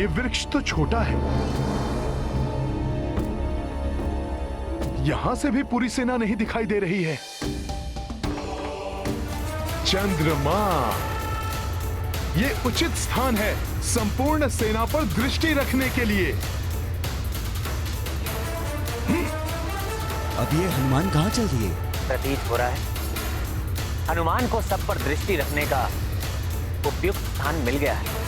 ये वृक्ष तो छोटा है, यहां से भी पूरी सेना नहीं दिखाई दे रही है। चंद्रमा, ये उचित स्थान है संपूर्ण सेना पर दृष्टि रखने के लिए। अब ये हनुमान कहाँ चल दिए? प्रतीत हो रहा है हनुमान को सब पर दृष्टि रखने का उपयुक्त स्थान मिल गया है।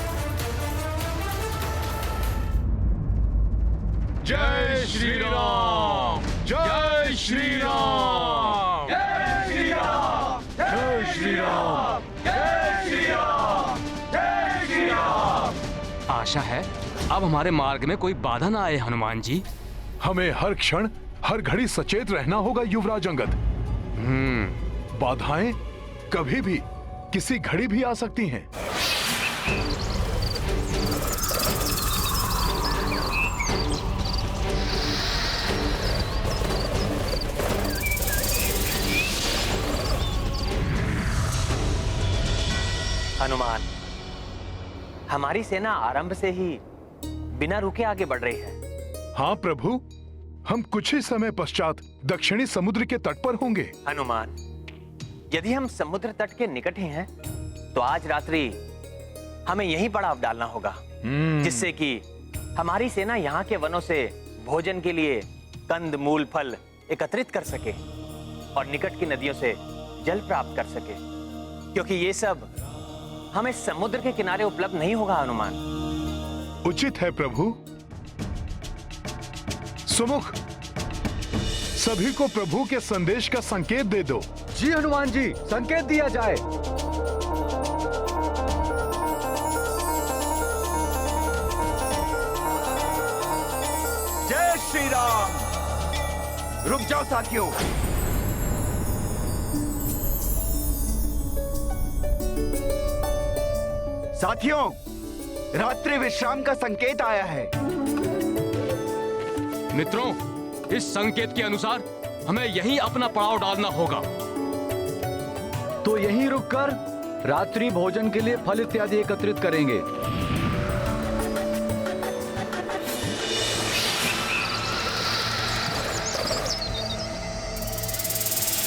जय श्री राम, जय श्री राम, जय श्री राम, जय श्री राम, जय श्री राम, जय श्री राम। आशा है अब हमारे मार्ग में कोई बाधा ना आए हनुमान जी। हमें हर क्षण हर घड़ी सचेत रहना होगा युवराज अंगद। बाधाएं कभी भी किसी घड़ी भी आ सकती हैं। हनुमान, हमारी सेना आरंभ से ही बिना रुके आगे बढ़ रही है। हाँ प्रभु, हम कुछ ही समय पश्चात दक्षिणी समुद्र के तट पर होंगे। हनुमान, यदि हम समुद्र तट के निकट ही हैं, तो आज रात्रि हमें यहीं पड़ाव डालना होगा, जिससे कि हमारी सेना यहाँ के वनों से भोजन के लिए कंद मूल फल एकत्रित कर सके और निकट की नदियों से जल प्राप्त कर सके, क्योंकि ये सब हमें समुद्र के किनारे उपलब्ध नहीं होगा। हनुमान, उचित है प्रभु। सुमुख, सभी को प्रभु के संदेश का संकेत दे दो। जी हनुमान जी, संकेत दिया जाए। जय श्री राम। रुक जाओ साथियों। साथियों, रात्रि विश्राम का संकेत आया है। मित्रों, इस संकेत के अनुसार हमें यहीं अपना पड़ाव डालना होगा। तो यहीं रुककर रात्रि भोजन के लिए फल इत्यादि एकत्रित करेंगे।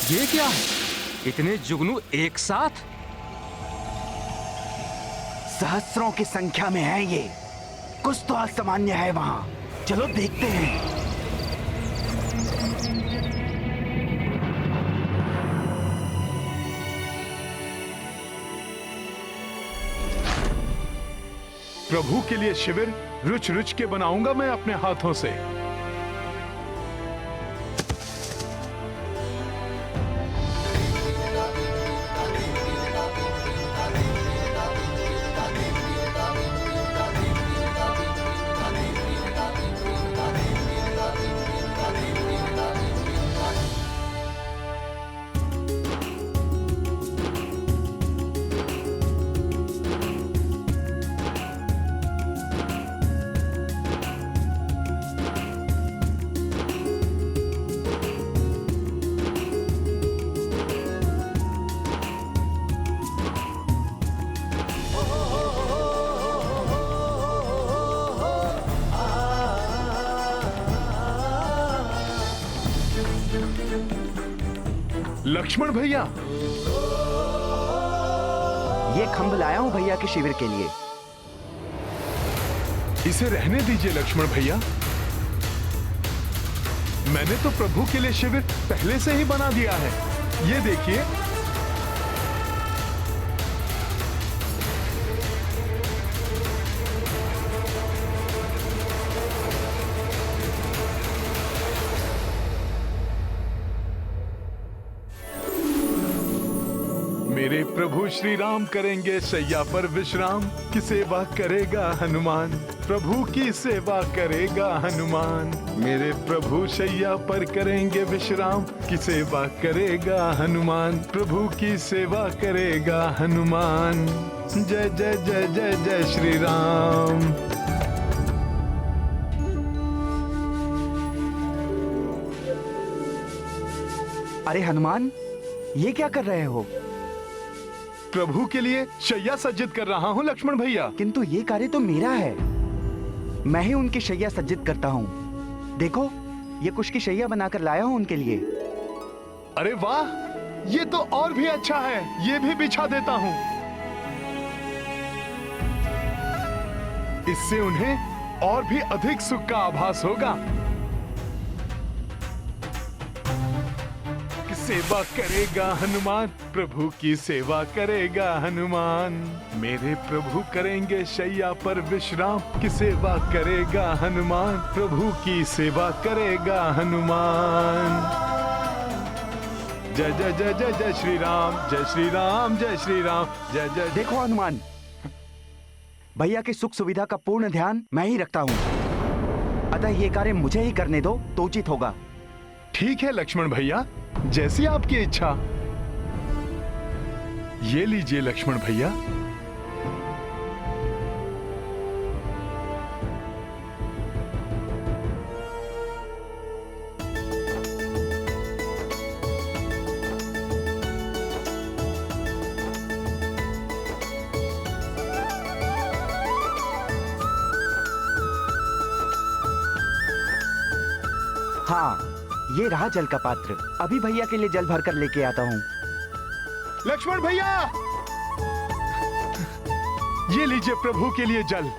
ये क्या है? इतने जुगनू एक साथ? सहस्रों की संख्या में है ये। कुछ तो असामान्य है वहां। चलो देखते हैं। प्रभु के लिए शिविर रुच रुच के बनाऊंगा मैं अपने हाथों से। लक्ष्मण भैया, ये खंभ लाया हूं भैया के शिविर के लिए। इसे रहने दीजिए लक्ष्मण भैया। मैंने तो प्रभु के लिए शिविर पहले से ही बना दिया है। ये देखिए। मेरे प्रभु श्री राम करेंगे शैया पर विश्राम, की सेवा करेगा हनुमान, प्रभु की सेवा करेगा हनुमान। मेरे प्रभु शैया पर करेंगे विश्राम, की सेवा करेगा हनुमान, प्रभु की सेवा करेगा हनुमान। जय जय जय जय जय श्री राम। अरे हनुमान, ये क्या कर रहे हो? प्रभु के लिए शैया सज्जित कर रहा हूँ लक्ष्मण भैया। किंतु ये कार्य तो मेरा है। मैं ही उनकी शैया सज्जित करता हूँ। देखो, ये कुश की शैया बनाकर लाया हूँ उनके लिए। अरे वाह, ये तो और भी अच्छा है, ये भी बिछा देता हूँ। इससे उन्हें और भी अधिक सुख का आभास होगा। सेवा करेगा हनुमान, प्रभु की सेवा करेगा हनुमान। मेरे प्रभु करेंगे शैया पर विश्राम, की सेवा करेगा हनुमान, प्रभु की सेवा करेगा हनुमान। जय जय जय जय जय श्री राम, जय श्री राम, जय श्री राम, जय जय। देखो हनुमान, भैया की सुख सुविधा का पूर्ण ध्यान मैं ही रखता हूँ, अतः ये कार्य मुझे ही करने दो तो उचित होगा। ठीक है लक्ष्मण भैया, जैसी आपकी इच्छा। ये लीजिए लक्ष्मण भैया। हाँ, ये रहा जल का पात्र। अभी भैया के लिए जल भरकर लेके आता हूँ। लक्ष्मण भैया, ये लीजिए प्रभु के लिए जल।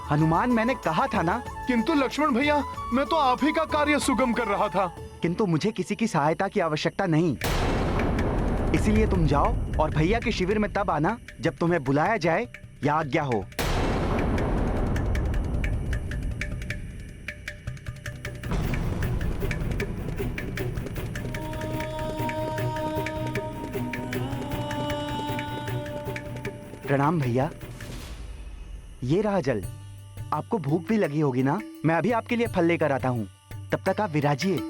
हनुमान, मैंने कहा था ना। किंतु लक्ष्मण भैया, मैं तो आप ही का कार्य सुगम कर रहा था। किंतु मुझे किसी की सहायता की आवश्यकता नहीं, इसीलिए तुम जाओ और भैया के शिविर में तब आना जब तुम्हें बुलाया जाए या आज्ञा हो। प्रणाम भैया, ये रहा जल। आपको भूख भी लगी होगी ना? मैं अभी आपके लिए फल लेकर आता हूँ, तब तक आप विराजिए।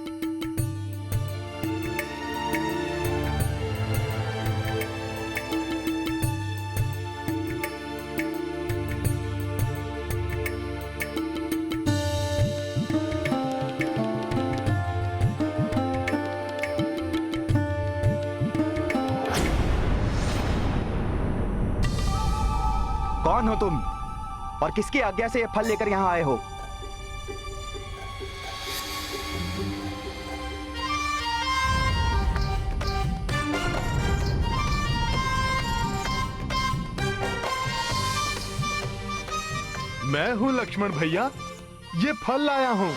कौन हो तुम और किसकी आज्ञा से ये फल लेकर यहां आए हो? मैं हूं लक्ष्मण भैया, ये फल लाया हूं।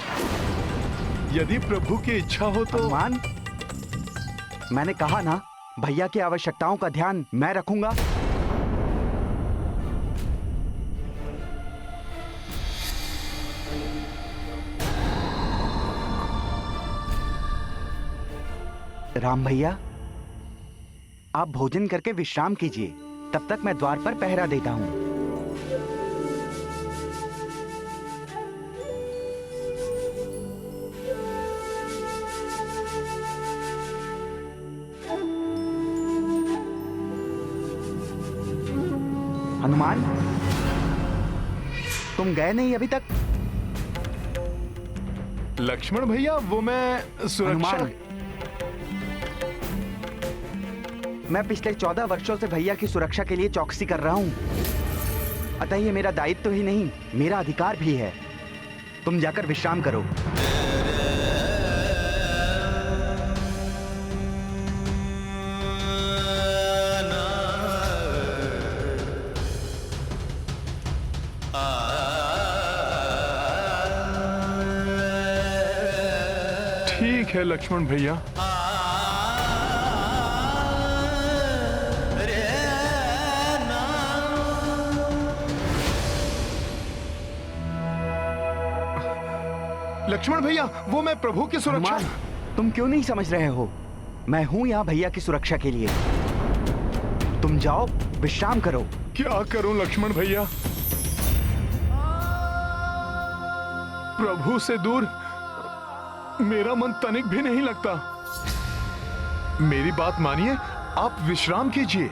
यदि प्रभु की इच्छा हो तो। हनुमान, मैंने कहा ना, भैया की आवश्यकताओं का ध्यान मैं रखूंगा। राम भैया, आप भोजन करके विश्राम कीजिए, तब तक मैं द्वार पर पहरा देता हूं। हनुमान, तुम गए नहीं अभी तक? लक्ष्मण भैया, वो मैं सुरक्षा। हनुमान, मैं पिछले 14 वर्षों से भैया की सुरक्षा के लिए चौकसी कर रहा हूं, अतः ये मेरा दायित्व ही नहीं, मेरा अधिकार भी है। तुम जाकर विश्राम करो। ठीक है लक्ष्मण भैया। लक्ष्मण भैया, वो मैं प्रभु की सुरक्षा। हनुमान, तुम क्यों नहीं समझ रहे हो? मैं हूं यहां भैया की सुरक्षा के लिए। तुम जाओ, विश्राम करो। क्या करूं लक्ष्मण भैया, प्रभु से दूर मेरा मन तनिक भी नहीं लगता। मेरी बात मानिए, आप विश्राम कीजिए।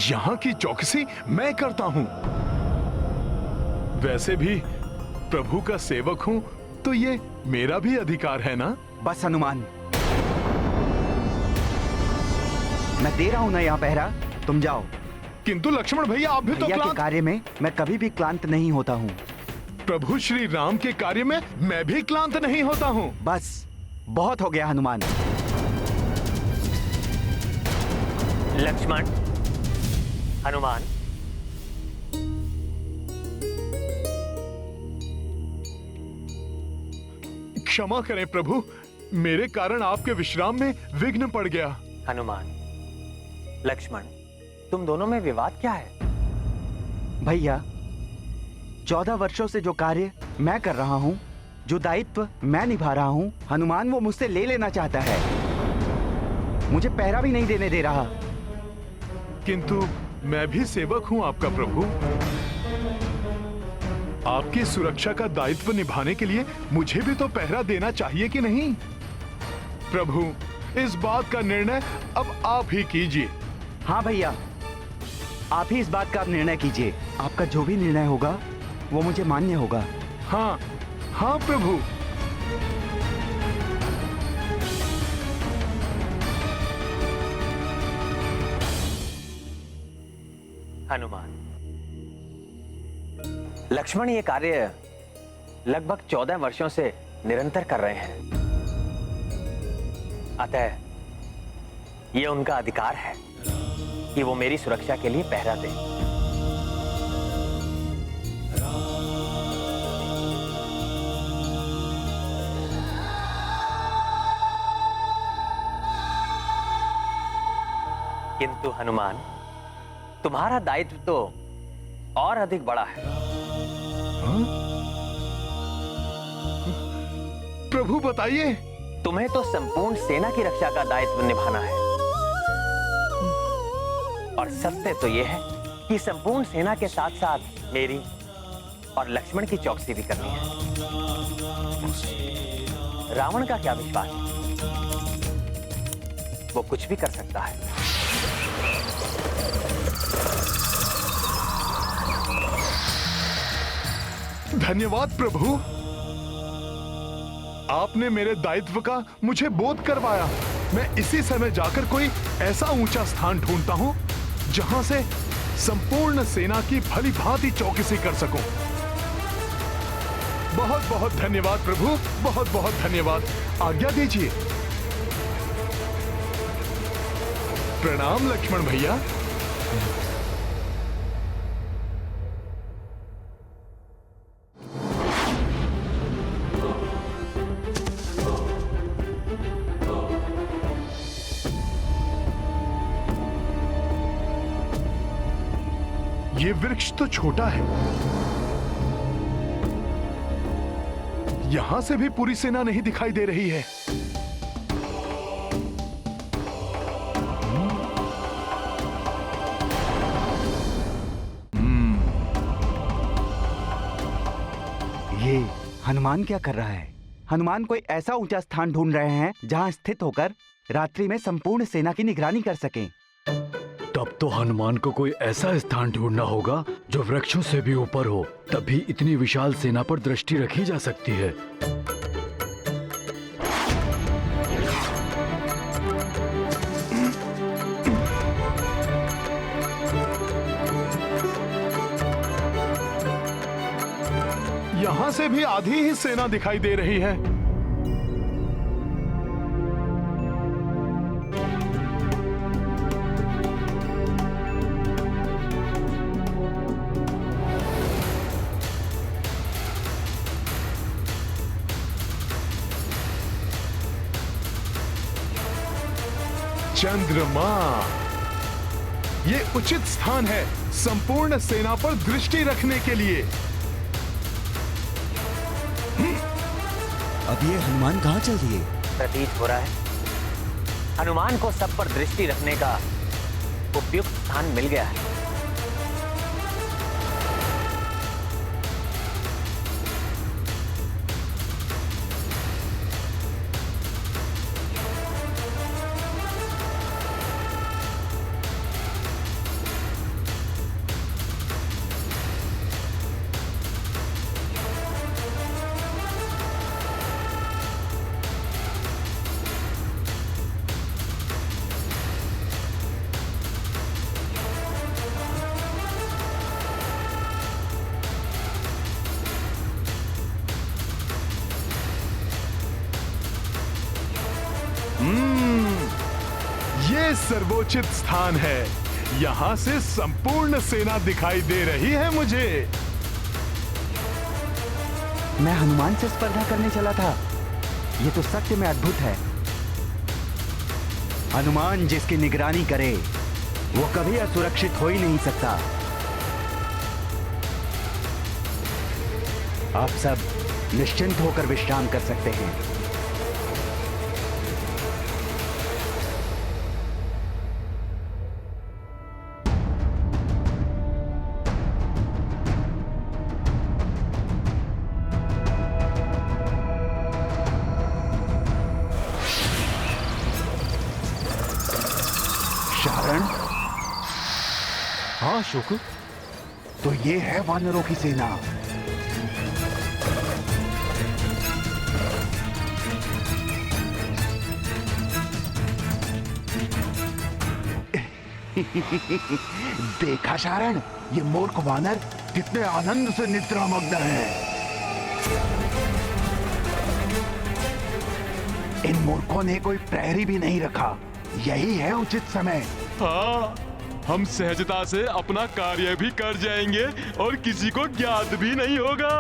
यहां की चौकसी मैं करता हूं। वैसे भी प्रभु का सेवक हूं, तो ये मेरा भी अधिकार है ना? बस हनुमान, मैं दे रहा हूं ना यहाँ पहरा, तुम जाओ। किंतु लक्ष्मण भैया, आप भी तो भैया के क्लांत। कार्य में मैं कभी भी क्लांत नहीं होता हूँ। प्रभु श्री राम के कार्य में मैं भी क्लांत नहीं होता हूँ। बस बहुत हो गया हनुमान। लक्ष्मण, हनुमान, क्षमा करें प्रभु, मेरे कारण आपके विश्राम में विघ्न पड़ गया। हनुमान, लक्ष्मण, तुम दोनों में विवाद क्या है? भैया, 14 वर्षों से जो कार्य मैं कर रहा हूँ, जो दायित्व मैं निभा रहा हूँ, हनुमान वो मुझसे ले लेना चाहता है। मुझे पहरा भी नहीं देने दे रहा। किंतु मैं भी सेवक हूँ आपका प्रभु। आपकी सुरक्षा का दायित्व निभाने के लिए मुझे भी तो पहरा देना चाहिए कि नहीं? प्रभु, इस बात का निर्णय अब आप ही कीजिए। हाँ भैया, आप ही इस बात का निर्णय कीजिए। आपका जो भी निर्णय होगा वो मुझे मान्य होगा। हाँ हाँ प्रभु। हनुमान, लक्ष्मण ये कार्य लगभग 14 वर्षों से निरंतर कर रहे हैं, अतः ये उनका अधिकार है कि वो मेरी सुरक्षा के लिए पहरा दें। किंतु हनुमान, तुम्हारा दायित्व तो और अधिक बड़ा है। प्रभु बताइए। तुम्हें तो संपूर्ण सेना की रक्षा का दायित्व निभाना है, और सत्य तो यह है कि संपूर्ण सेना के साथ साथ मेरी और लक्ष्मण की चौकसी भी करनी है। रावण का क्या विश्वास? वो कुछ भी कर सकता है। धन्यवाद प्रभु, आपने मेरे दायित्व का मुझे बोध करवाया। मैं इसी समय जाकर कोई ऐसा ऊंचा स्थान ढूंढता हूं जहां से संपूर्ण सेना की भली भांति चौकसी कर सकूं। बहुत बहुत धन्यवाद प्रभु, बहुत बहुत धन्यवाद। आज्ञा दीजिए। प्रणाम लक्ष्मण भैया। ये वृक्ष तो छोटा है, यहां से भी पूरी सेना नहीं दिखाई दे रही है। ये हनुमान क्या कर रहा है? हनुमान कोई ऐसा ऊंचा स्थान ढूंढ रहे हैं जहां स्थित होकर रात्रि में संपूर्ण सेना की निगरानी कर सकें। तब तो हनुमान को कोई ऐसा स्थान ढूंढना होगा जो वृक्षों से भी ऊपर हो, तभी इतनी विशाल सेना पर दृष्टि रखी जा सकती है। यहां से भी आधी ही सेना दिखाई दे रही है। चंद्रमा, ये उचित स्थान है संपूर्ण सेना पर दृष्टि रखने के लिए। अब ये हनुमान कहाँ चल दिए? प्रतीत हो रहा है हनुमान को सब पर दृष्टि रखने का उपयुक्त स्थान मिल गया है। ये सर्वोचित स्थान है। यहाँ से संपूर्ण सेना दिखाई दे रही है मुझे। मैं हनुमान से स्पर्धा करने चला था। ये तो सत्य में अद्भुत है। हनुमान जिसकी निगरानी करे वो कभी असुरक्षित हो ही नहीं सकता। आप सब निश्चिंत होकर विश्राम कर सकते हैं। शारण, हाँ शुक, तो ये है वानरों की सेना। देखा शारण, ये मूर्ख वानर कितने आनंद से निद्रामग्न है। इन मूर्खों ने कोई प्रहरी भी नहीं रखा। यही है उचित समय। हाँ, हम सहजता से अपना कार्य भी कर जाएंगे और किसी को ज्ञात भी नहीं होगा।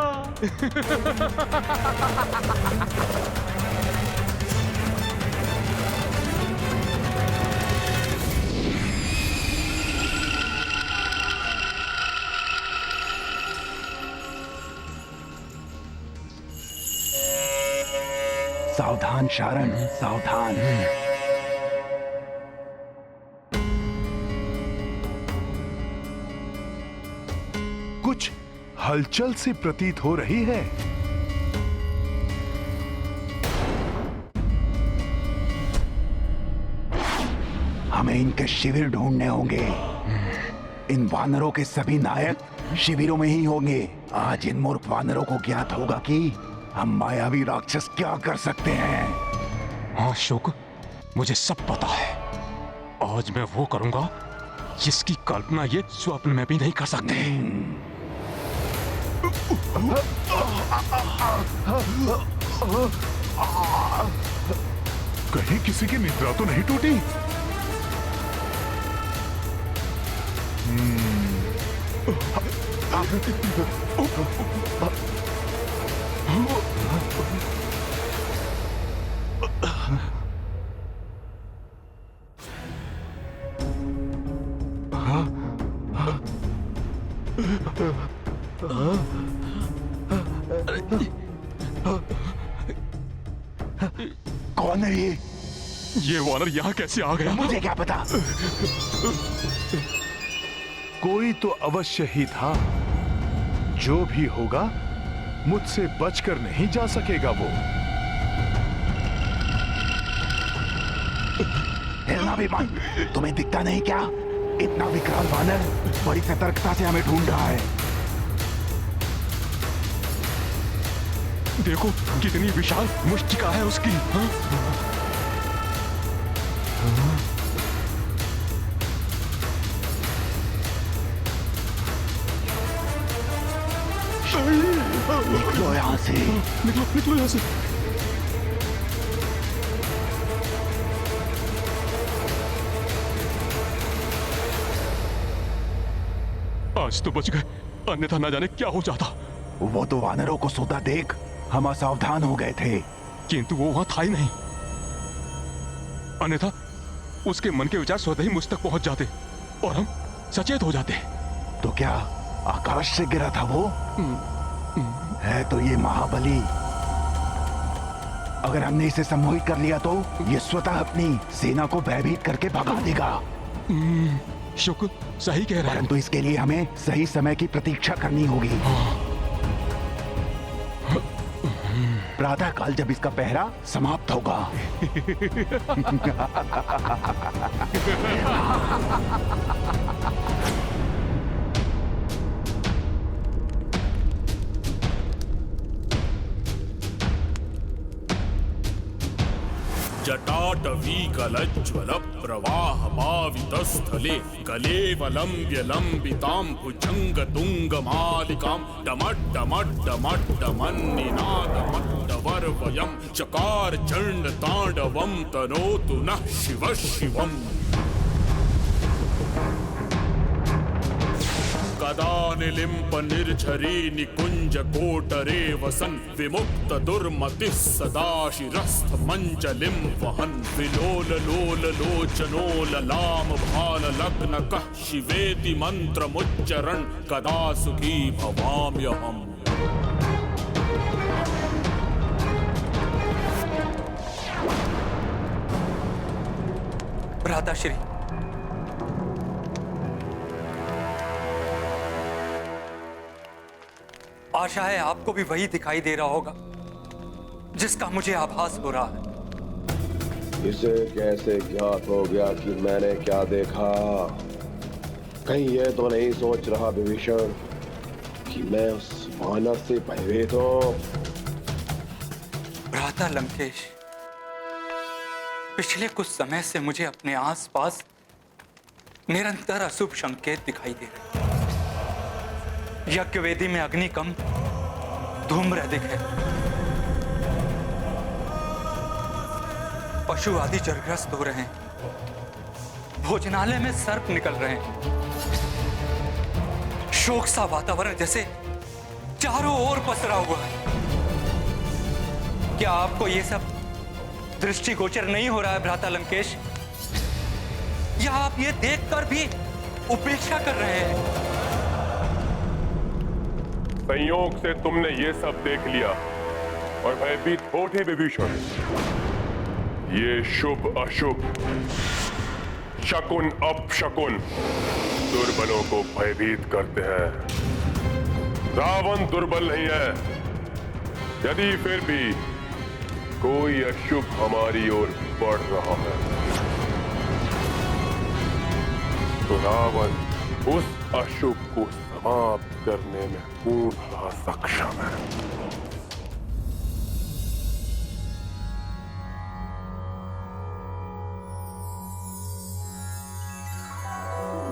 सावधान शारण, सावधान। कुछ हलचल सी प्रतीत हो रही है। हमें इनके शिविर ढूंढने होंगे। इन वानरों के सभी नायक शिविरों में ही होंगे। आज इन मूर्ख वानरों को ज्ञात होगा कि हम मायावी राक्षस क्या कर सकते हैं। हाँ शुक, मुझे सब पता है। आज मैं वो करूंगा जिसकी कल्पना ये स्वप्न में भी नहीं कर सकते। कहीं किसी की निद्रा तो नहीं टूटी? कौन है ये? ये वानर यहाँ कैसे आ गया? मुझे क्या पता। कोई तो अवश्य ही था। जो भी होगा मुझसे बचकर नहीं जा सकेगा वो। हिलना भी मत। तुम्हें दिखता नहीं क्या? इतना विकराल वानर बड़ी सतर्कता से हमें ढूंढ रहा है। देखो कितनी विशाल मुष्टिका है उसकी। हाँ? निकलो यहाँ से। निकलो निकलो यहाँ से। आज तो बच गए, अन्यथा न जाने क्या हो जाता। वो तो वानरों को सोता देख हम असावधान हो गए थे। किंतु वो वहां था ही नहीं, अन्यथा उसके मन के विचार स्वतः ही मुझ तक पहुंच जाते और हम सचेत हो जाते। तो क्या आकाश से गिरा था वो? है तो ये महाबली। अगर हमने इसे सम्मोहित कर लिया तो ये स्वतः अपनी सेना को भयभीत करके भगा देगा। शुक्र सही कह रहे हैं। परंतु इसके लिए हमें सही समय की प्रतीक्षा करनी होगी। प्रातः काल जब इसका पहरा समाप्त होगा। जटाटवीकलज्ज्वल प्रवाह पावितस्थले कलेवलम्ब्य लम्बितां भुजङ्गतुङ्गमालिकां डमड्डमड्डमड्डमन्निनादमड्डवर्वयं चकार चण्डताण्डवं तनोतु नः शिवः शिवम्। कदा निलिम्प निर्झरी निकुंज कोटरे वसन विमुक्त दुर्मतिः सदा शिरस्थ मंजलिं वहन विलोल लोल लोचनोल लाम भाल लग्न कः शिवेति मंत्रमुच्चरण कदा सुखी भवाम्यहम्। भ्राताश्री, आशा है आपको भी वही दिखाई दे रहा होगा जिसका मुझे आभास हो रहा है। इसे कैसे ज्ञात हो गया कि मैंने क्या देखा? कहीं ये तो नहीं सोच रहा विभीषण कि मैं उस वानर से भयभीत हूं? भ्राता लंकेश, पिछले कुछ समय से मुझे अपने आसपास निरंतर अशुभ संकेत दिखाई दे रहे। यज्ञवेदी में अग्नि कम, धूम्र अधिक है। पशु आदि जलग्रस्त हो रहे हैं। भोजनालय में सर्प निकल रहे हैं। शोक सा वातावरण जैसे चारों ओर पसरा हुआ है। क्या आपको यह सब दृष्टिगोचर नहीं हो रहा है भ्राता लंकेश? या आप ये देखकर भी उपेक्षा कर रहे हैं? संयोग से तुमने ये सब देख लिया और भयभीत हो थे विभीषण। ये शुभ अशुभ, शकुन अपशकुन दुर्बलों को भयभीत करते हैं। रावण दुर्बल नहीं है। यदि फिर भी कोई अशुभ हमारी ओर बढ़ रहा है तो रावण उस अशुभ को समाप्त करने में पूर्णतः सक्षम है।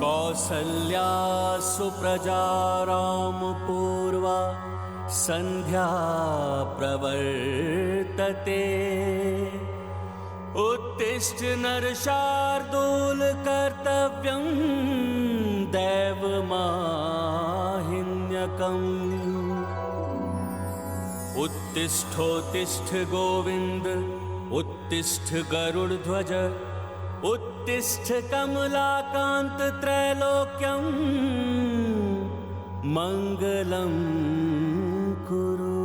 कौसल्या सुप्रजा राम पूर्वा संध्या प्रवर्तते उत्तिष्ठ नरशार्दूल कर्तव्यं दैवमाहिन्यकम्। उत्तिष्ठोत्तिष्ठ गोविंद उत्तिष्ठ गरुड़ध्वज उत्तिष्ठ कमलाकांत त्रैलोक्यं मंगलम कुरु।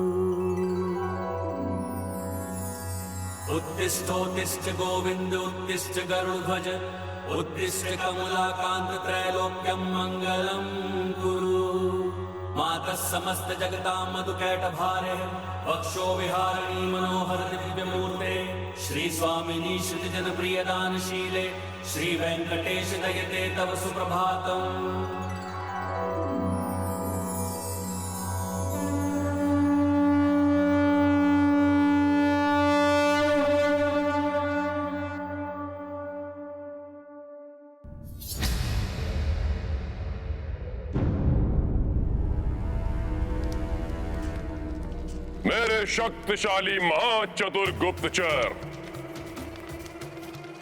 उत्तिष्ठोत्तिष्ठ गोविंद उत्तिष्ठ गरुड़ध्वज उत्तिष्ठ कमलाकांत त्रैलोक्यं मंगलम कुरु। मातः समस्त जगतां मधुकैटभारे वक्षो विहारिणी मनोहर दिव्यमूर्ते श्री स्वामिनी श्रुति जन प्रिय दानशीले श्री वेंकटेश दयते तव सुप्रभातम्। मेरे शक्तिशाली महाचतुर गुप्तचर,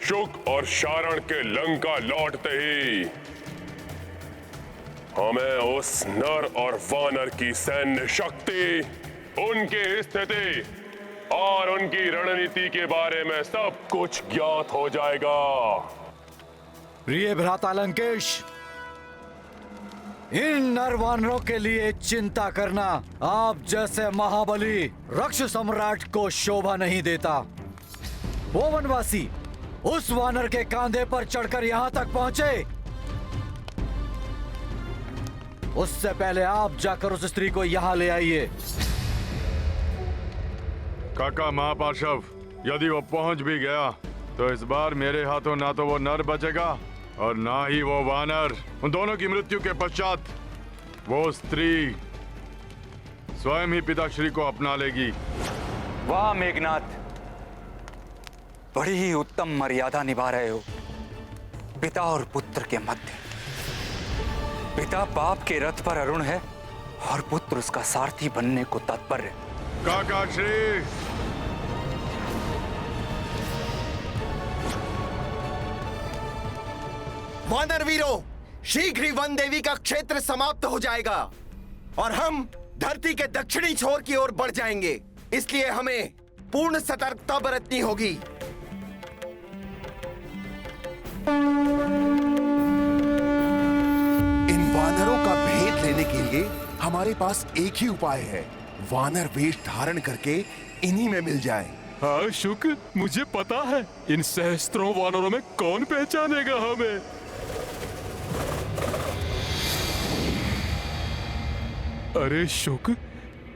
शुक और शारण के लंका लौटते ही हमें उस नर और वानर की सैन्य शक्ति, उनकी स्थिति और उनकी रणनीति के बारे में सब कुछ ज्ञात हो जाएगा। प्रिय भ्राता लंकेश, इन नरवानरों के लिए चिंता करना आप जैसे महाबली रक्ष सम्राट को शोभा नहीं देता। वो वनवासी उस वानर के कांधे पर चढ़कर यहाँ तक पहुंचे, उससे पहले आप जाकर उस स्त्री को यहाँ ले आइए। काका महापार्षव, यदि वो पहुंच भी गया तो इस बार मेरे हाथों ना तो वो नर बचेगा और ना ही वो वानर। उन दोनों की मृत्यु के पश्चात वो स्त्री स्वयं ही पिताश्री को अपना लेगी। वाह मेघनाथ, बड़ी ही उत्तम मर्यादा निभा रहे हो पिता और पुत्र के मध्य। पिता बाप के रथ पर अरुण है और पुत्र उसका सारथी बनने को तत्पर है। काका श्री, वानर वीरों, शीघ्र ही वन देवी का क्षेत्र समाप्त हो जाएगा और हम धरती के दक्षिणी छोर की ओर बढ़ जाएंगे। इसलिए हमें पूर्ण सतर्कता बरतनी होगी। इन वानरों का भेद लेने के लिए हमारे पास एक ही उपाय है, वानर वेश धारण करके इन्हीं में मिल जाए। हाँ शुक, मुझे पता है इन सहस्त्रों वानरों में कौन पहचानेगा हमें। अरे शुक,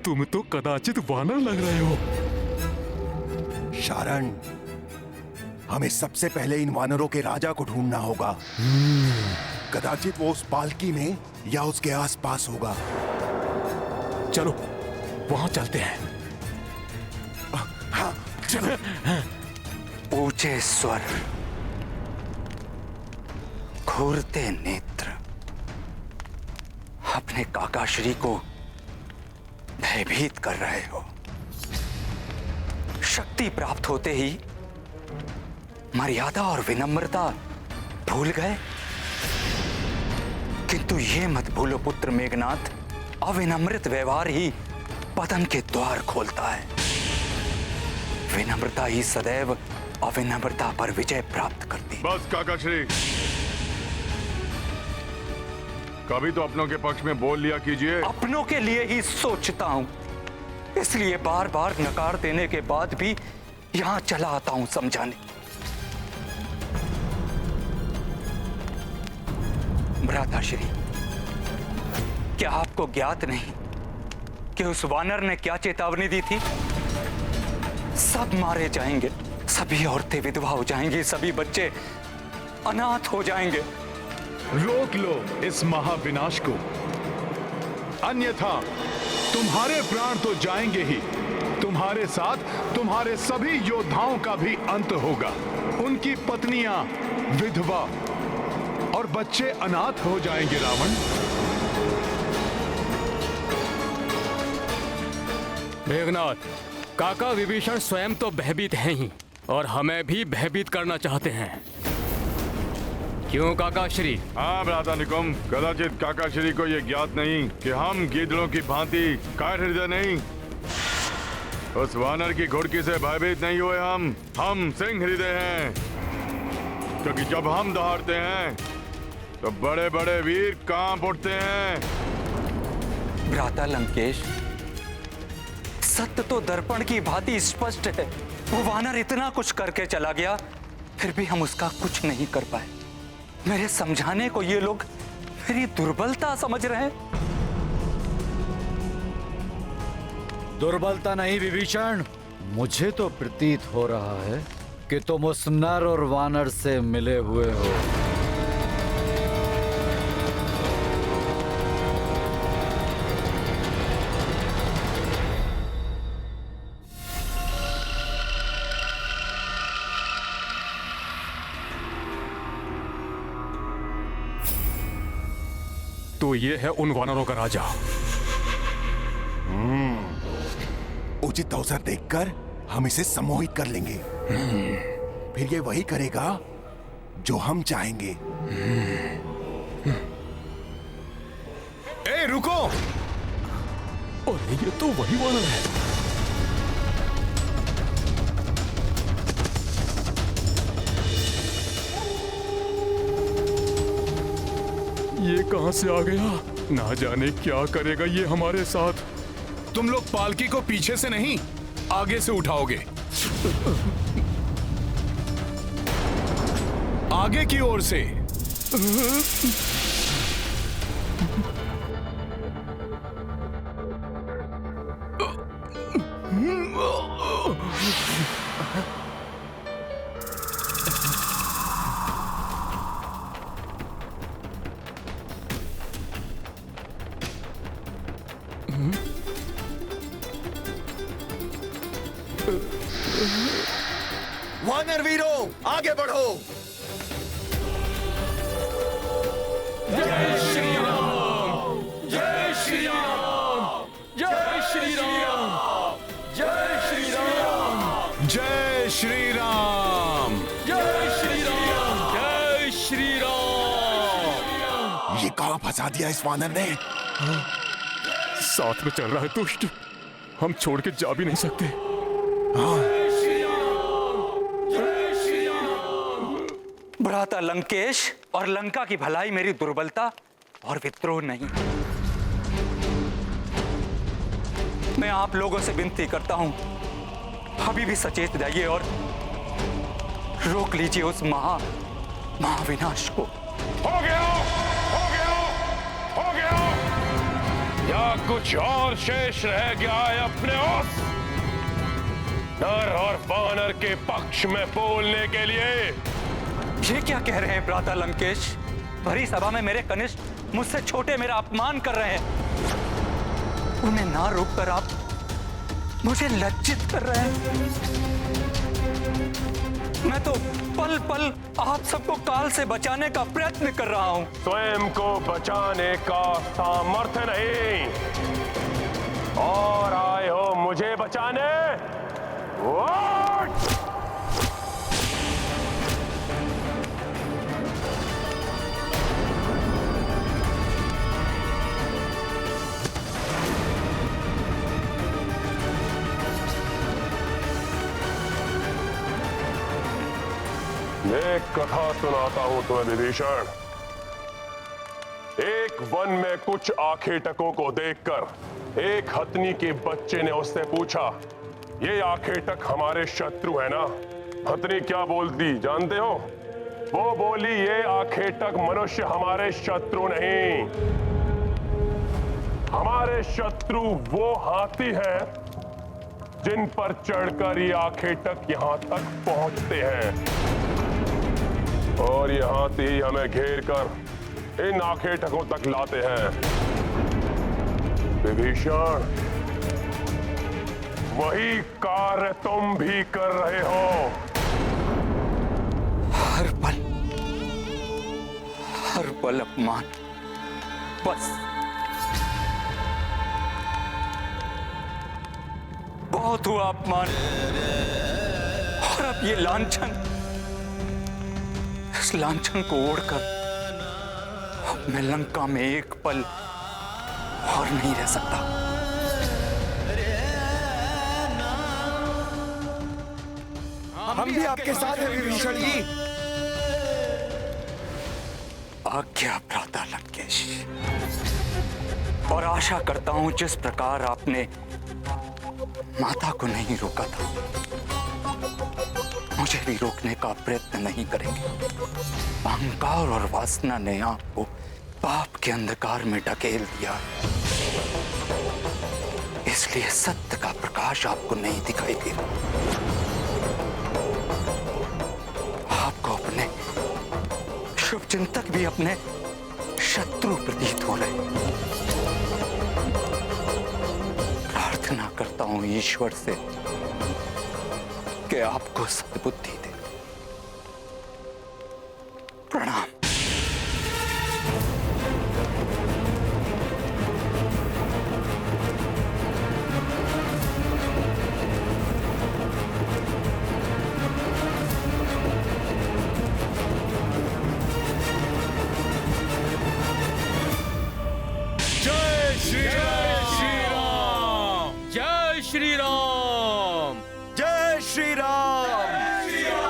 तुम तो कदाचित वानर लग रहे हो। शारण, हमें सबसे पहले इन वानरों के राजा को ढूंढना होगा। कदाचित वो उस पालकी में या उसके आसपास होगा। चलो वहां चलते हैं। हाँ, चलो। ऊंचे स्वर, घूरते नेत्र, अपने काकाश्री को भयभीत कर रहे हो। शक्ति प्राप्त होते ही मर्यादा और विनम्रता भूल गए। किंतु ये मत भूलो पुत्र मेघनाथ, अविनम्रित व्यवहार ही पतन के द्वार खोलता है। विनम्रता ही सदैव अविनम्रता पर विजय प्राप्त करती। बस काका श्री, कभी तो अपनों के पक्ष में बोल लिया कीजिए। अपनों के लिए ही सोचता हूं, इसलिए बार बार नकार देने के बाद भी यहां चला आता हूं समझाने। भ्राताश्री, क्या आपको ज्ञात नहीं कि उस वानर ने क्या चेतावनी दी थी? सब मारे जाएंगे, सभी औरतें विधवा हो जाएंगी, सभी बच्चे अनाथ हो जाएंगे। रोक लो इस महाविनाश को, अन्यथा तुम्हारे प्राण तो जाएंगे ही, तुम्हारे साथ तुम्हारे सभी योद्धाओं का भी अंत होगा। उनकी पत्नियां विधवा और बच्चे अनाथ हो जाएंगे। रावण, मेघनाथ, काका विभीषण स्वयं तो भयभीत हैं ही और हमें भी भयभीत करना चाहते हैं। क्यों काका श्री? हाँ भ्राता निकुम, कदाचित काका श्री को यह ज्ञात नहीं कि हम गीदड़ों की भांति कायर हृदय नहीं, उस वानर की घुड़की से भयभीत नहीं हुए। हम सिंह हृदय हैं, क्योंकि जब हम दहाड़ते हैं तो बड़े बड़े वीर कांप उठते हैं। भ्राता लंकेश, सत्य तो दर्पण की भांति स्पष्ट है। वो वानर इतना कुछ करके चला गया, फिर भी हम उसका कुछ नहीं कर पाए। मेरे समझाने को ये लोग मेरी दुर्बलता समझ रहे हैं। दुर्बलता नहीं विभीषण, मुझे तो प्रतीत हो रहा है कि तुम उस नर और वानर से मिले हुए हो। तो ये है उन वानरों का राजा। उचित अवसर देखकर हम इसे सम्मोहित कर लेंगे। फिर ये वही करेगा जो हम चाहेंगे। ए रुको! अरे ये तो वही वानर है। ये कहां से आ गया? ना जाने क्या करेगा ये हमारे साथ। तुम लोग पालकी को पीछे से नहीं, आगे से उठाओगे। आगे की ओर से। वानर वीरों, आगे बढ़ो। जय श्री राम, जय श्री राम, जय श्री राम, जय श्री राम, जय श्री राम, जय श्री राम, जय श्री राम। ये कहां फंसा दिया इस वानर ने? साथ में चल रहा है दुष्ट, हम छोड़ के जा भी नहीं सकते। भ्राता लंकेश और लंका की भलाई मेरी दुर्बलता और विद्रोह नहीं। मैं आप लोगों से विनती करता हूं, अभी भी सचेत जाइए और रोक लीजिए उस महाविनाश को। हो गया, हो गया, हो गया। या कुछ और शेष रह गया है अपने उस नर और वानर के पक्ष में बोलने के लिए? ये क्या कह रहे हैं भ्राता लंकेश? भरी सभा में मेरे कनिष्ठ मुझसे छोटे मेरा अपमान कर रहे हैं। उन्हें ना रोककर आप मुझे लज्जित कर रहे हैं। मैं तो पल पल आप सबको काल से बचाने का प्रयत्न कर रहा हूं। स्वयं को बचाने का सामर्थ्य नहीं और आए हो मुझे बचाने? What? एक कथा सुनाता हूं तुम्हें विभीषण। एक वन में कुछ आखेटकों को देखकर एक हथनी के बच्चे ने उससे पूछा, ये आखेटक हमारे शत्रु है ना? हथनी क्या बोलती जानते हो? वो बोली, ये आखेटक मनुष्य हमारे शत्रु नहीं, हमारे शत्रु वो हाथी हैं जिन पर चढ़कर ये आखेटक यहां तक पहुंचते हैं और ये हाथी हमें घेर कर इन आखेटकों तक लाते हैं। विभीषण, वही कार्य तुम भी कर रहे हो। हर पल अपमान, बस बहुत हुआ अपमान। और अब ये लांछन, इस लांछन को ओढ़कर अब मैं लंका में एक पल और नहीं रह सकता। हम भी आपके साथ हैं विभीषण जी। आज्ञा भ्राता लंकेश। और आशा करता हूं जिस प्रकार आपने माता को नहीं रोका था, मुझे भी रोकने का प्रयत्न नहीं करेंगे। अहंकार और वासना ने आपको पाप के अंधकार में ढकेल दिया, इसलिए सत्य का प्रकाश आपको नहीं दिखाई दे रहा। आपको अपने शुभचिंतक भी अपने शत्रु प्रतीत हो रहे। प्रार्थना करता हूं ईश्वर से कि आपको सद्बुद्धि दे। प्रणाम। जय श्री राम, जय श्री राम, जय श्री राम।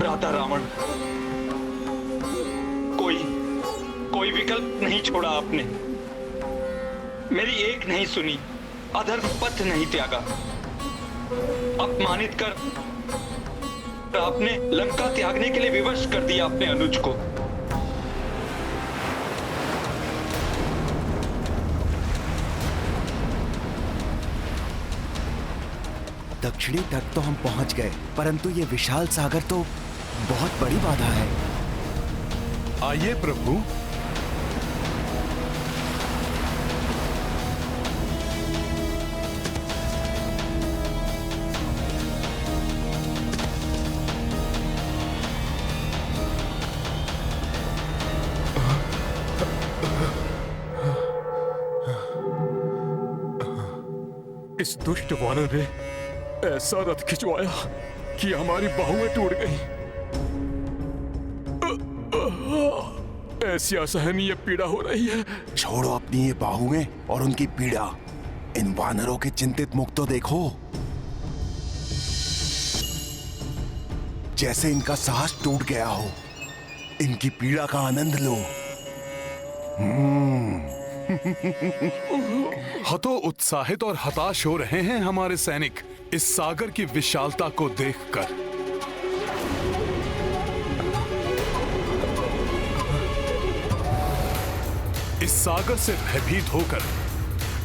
भ्राता रावण, कोई विकल्प नहीं छोड़ा आपने, मेरी एक नहीं सुनी, अधर्म पथ नहीं त्यागा, अपमानित कर आपने लंका त्यागने के लिए विवश कर दिया अपने अनुज को। दक्षिणी तट तो हम पहुंच गए, परंतु ये विशाल सागर तो बहुत बड़ी बाधा है। आइए प्रभु। इस दुष्ट वानर ने ऐसा रथ खिंचवाया कि हमारी बाहुएं टूट गईं। ऐसी असहनीय पीड़ा हो रही है। छोड़ो अपनी ये बाहुएं और उनकी पीड़ा, इन वानरों के चिंतित मुख तो देखो, जैसे इनका साहस टूट गया हो। इनकी पीड़ा का आनंद लो। हतो उत्साहित और हताश हो रहे हैं हमारे सैनिक इस सागर की विशालता को देखकर। इस सागर से भयभीत होकर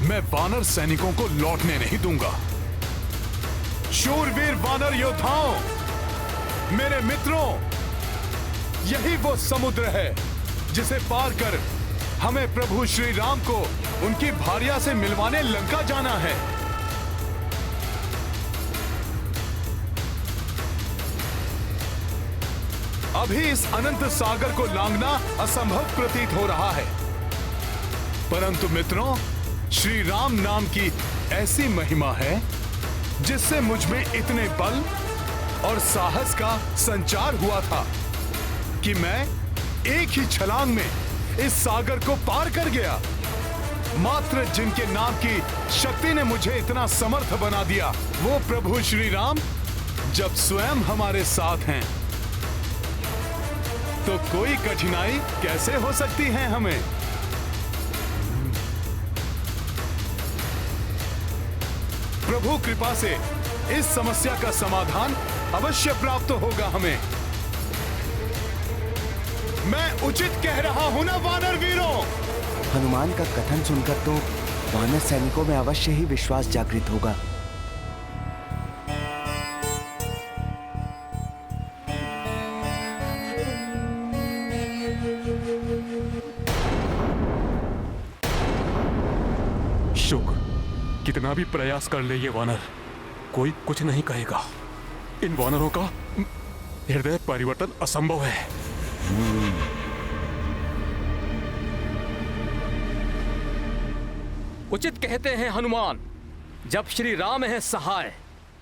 मैं वानर सैनिकों को लौटने नहीं दूंगा। शूरवीर वानर योद्धाओं, मेरे मित्रों, यही वो समुद्र है जिसे पार कर हमें प्रभु श्री राम को उनकी भार्या से मिलवाने लंका जाना है। अभी इस अनंत सागर को लांघना असंभव प्रतीत हो रहा है, परंतु मित्रों, श्री राम नाम की ऐसी महिमा है जिससे मुझ में इतने बल और साहस का संचार हुआ था कि मैं एक ही छलांग में इस सागर को पार कर गया। मात्र जिनके नाम की शक्ति ने मुझे इतना समर्थ बना दिया, वो प्रभु श्री राम जब स्वयं हमारे साथ हैं, तो कोई कठिनाई कैसे हो सकती है हमें। प्रभु कृपा से इस समस्या का समाधान अवश्य प्राप्त होगा हमें। मैं उचित कह रहा हूं ना वानर वीरों? हनुमान का कथन सुनकर तो वानर सैनिकों में अवश्य ही विश्वास जागृत होगा। शुक, कितना भी प्रयास कर ले ये वानर, कोई कुछ नहीं कहेगा। इन वानरों का हृदय परिवर्तन असंभव है। उचित कहते हैं हनुमान, जब श्री राम है सहाय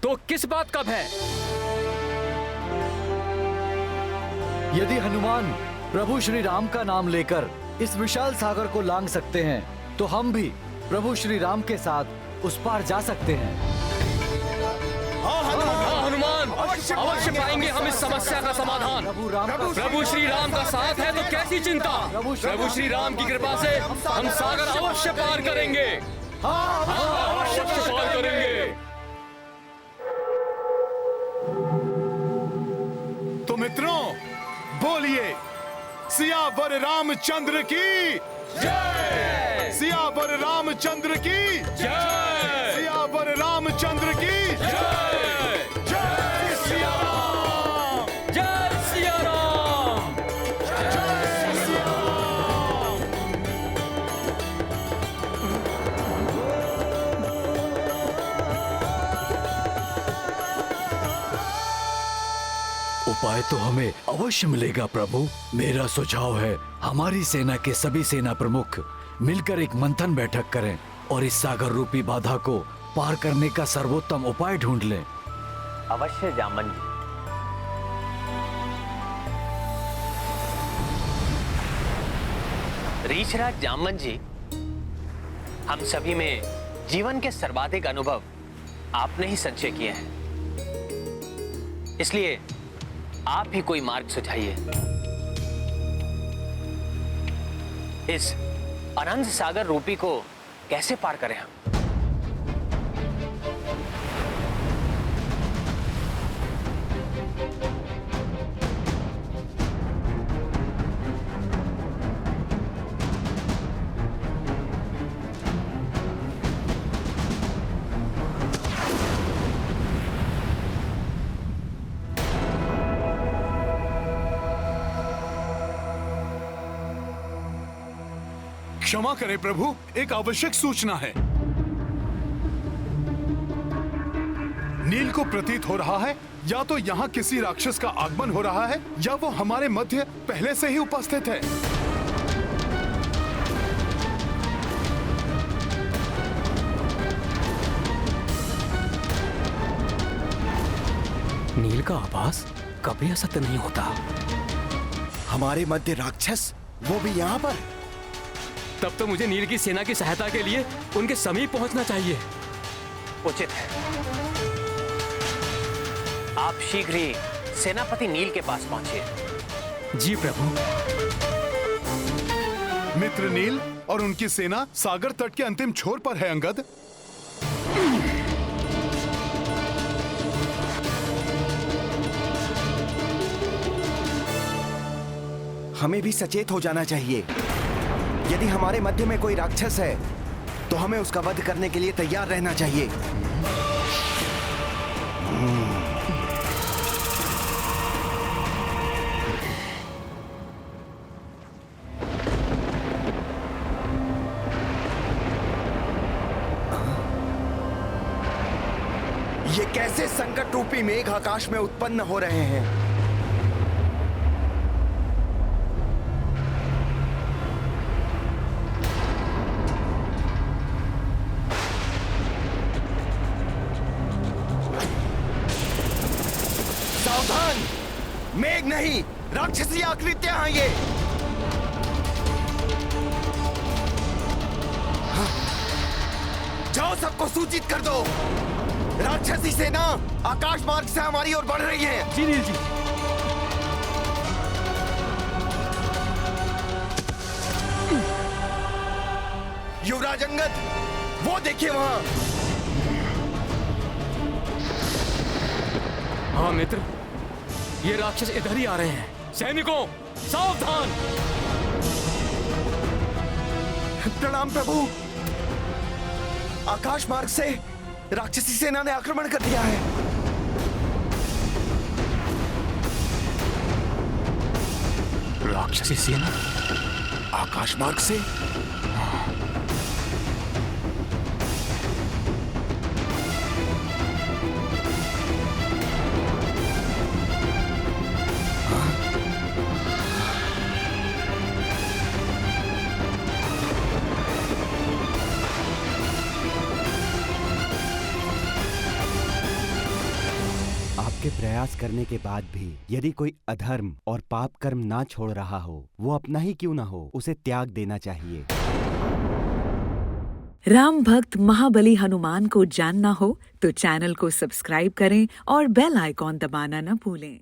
तो किस बात का भय। यदि हनुमान प्रभु श्री राम का नाम लेकर इस विशाल सागर को लांघ सकते हैं, तो हम भी प्रभु श्री राम के साथ उस पार जा सकते हैं। हाँ हनुमान, अवश्य पाएंगे हम इस समस्या का समाधान। प्रभु श्री राम का साथ है तो कैसी चिंता। प्रभु श्री राम की कृपा से हम सागर अवश्य पार करेंगे। अवश्य पार करेंगे। तो मित्रों, बोलिए सियावर रामचंद्र की जय। सियावर रामचंद्र की जय। सियावर रामचंद्र की जय। जय सिया राम। जय सिया राम। जय सिया राम। उपाय तो हमें अवश्य मिलेगा प्रभु। मेरा सुझाव है, हमारी सेना के सभी सेना प्रमुख मिलकर एक मंथन बैठक करें और इस सागर रूपी बाधा को पार करने का सर्वोत्तम उपाय ढूंढ लें। अवश्य जामन जी। रीछराज जामन जी, हम सभी में जीवन के सर्वाधिक अनुभव आपने ही संचय किए हैं, इसलिए आप ही कोई मार्ग सुझाइए। इस अनंत सागर रूपी को कैसे पार करें हम? क्षमा करें प्रभु, एक आवश्यक सूचना है। नील को प्रतीत हो रहा है या तो यहाँ किसी राक्षस का आगमन हो रहा है या वो हमारे मध्य पहले से ही उपस्थित है। नील का आभास कभी असत्य नहीं होता। हमारे मध्य राक्षस, वो भी यहाँ पर? तब तो मुझे नील की सेना की सहायता के लिए उनके समीप पहुंचना चाहिए। उचित है। आप शीघ्र ही सेनापति नील के पास पहुंचिए। जी प्रभु। मित्र नील और उनकी सेना सागर तट के अंतिम छोर पर है अंगद। हमें भी सचेत हो जाना चाहिए। यदि हमारे मध्य में कोई राक्षस है तो हमें उसका वध करने के लिए तैयार रहना चाहिए। ये कैसे संकट रूपी मेघ आकाश में उत्पन्न हो रहे हैं? सावधान! मेघ नहीं, राक्षसी आकृतियां हैं ये। जाओ, सबको सूचित कर दो। राक्षसी सेना आकाश मार्ग से हमारी ओर बढ़ रही है। जी नील जी। युवराज अंगद, वो देखिए वहां। हाँ मित्र, ये राक्षस इधर ही आ रहे हैं। सैनिकों, सावधान! प्रणाम प्रभु। आकाश मार्ग से राक्षसी सेना ने आक्रमण कर दिया है। राक्षसी सेना आकाश मार्ग से? आपके प्रयास करने के बाद भी यदि कोई अधर्म और पाप कर्म ना छोड़ रहा हो, वो अपना ही क्यों ना हो, उसे त्याग देना चाहिए। राम भक्त महाबली हनुमान को जानना हो तो चैनल को सब्सक्राइब करें और बेल आइकॉन दबाना न भूलें।